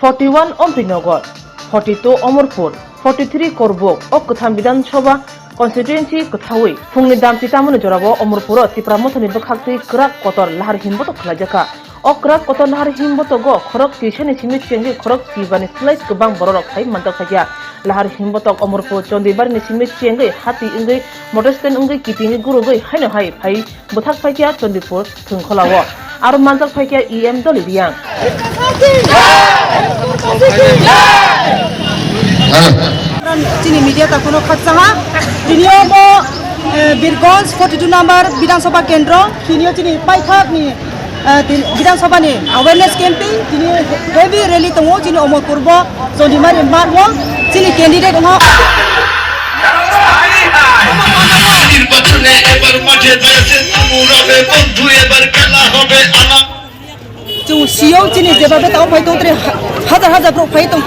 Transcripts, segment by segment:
41 অম্পিনগর 42 অমরপুর 43 করবক ও কোথাম বিধানসভা কনস্টিটুয়েন্সি কোথাওই ফুংনি দামতি তামনি জরাবো অমরপুর তিপ্রা মথনি বখাকতি ক্রাক কতর লাহার হিমবত খলাজাকা ও ক্রাক কতর লাহার হিমবত গ খরক তিশনি সিমি চেঙ্গি খরক সিবানি স্লাইস গোবাং বড়রক ফাই মানতা ফাইয়া লাহার হিমবতক অমরপুর চন্দিবারনি সিমি চেঙ্গি হাতি ইঙ্গি মডেস্টেন ইঙ্গি কিপিঙ্গি গুরুগই হাইনো হাই ফাই বথাক ফাইকিয়া চন্দিপুর থুংখলাও আর মানজাক ফাইকিয়া ইএম দলি রিয়াং চিনি মিডিয়া তখনো খাচ্ছা তিনিও বীরগঞ্জ 42 নম্বর বিধানসভা কেন্দ্র তিনিও চিনি পাইখাকনি বিধানসভানি অ্যাওয়ারনেস ক্যাম্পেইন তিনি হেভি র্যালি দङ চিনি অমরপুর জনিমারি মারও চিনি ক্যান্ডিডেট দङ নির্বাচনে এবার মাঠে রয়েছে মুরাবে বন্ধু এবার খেলা হবে আলা সিও চিনি যেভাবে তাও ফাইতো হাজার হাজার ব্রক ফাই দङ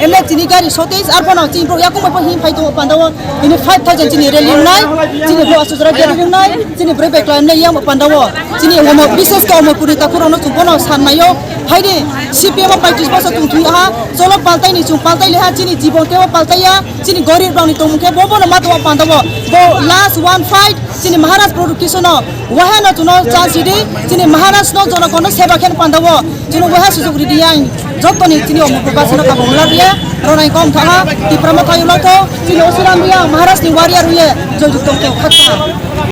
এমনি চিনি গাড়ি শর্টেজ আর বনাও চিনি ব্রক ইয়াকুম হিম ফাইতো পান্দাও ইনি 5000 চিনি র্যালি নাই চিনি ব্রক আসুজরা র্যালি নাই চিনি ব্রক বেকলাম নাই ইয়াম পান্দাও চিনি ওমো বিশেষ কে অমরপুরি তাকুরানো চুবনো সানমাयो হাইদে সিপিএম পার্টিস বসা তুমথুই হা জলো পাল্টাইনি চুং পাল্টাইলে হা চিনি জীবনকে পাল্টাইয়া চিনি গরিব রাউনি তমুকে ববনো মাতো পান্দাও বো লাস্ট ওয়ান ফাইট চিনি মহারাজ প্রোডুকেশন ওহানো তুনো চান্সিদি চিনি মহারাজ নো জনগণ সেবা খেন পান্দাও চিনি ওহা সুযোগ রিদিয়াই যতনি চিনি অমরপুর বাসনা কাবংলা রিয়া রনাই কম থাকা তিপ্রামথায়ুলতো চিনি অসুরাম রিয়া মহারাজ नि वारियर हुए जो जुतों के खत्ता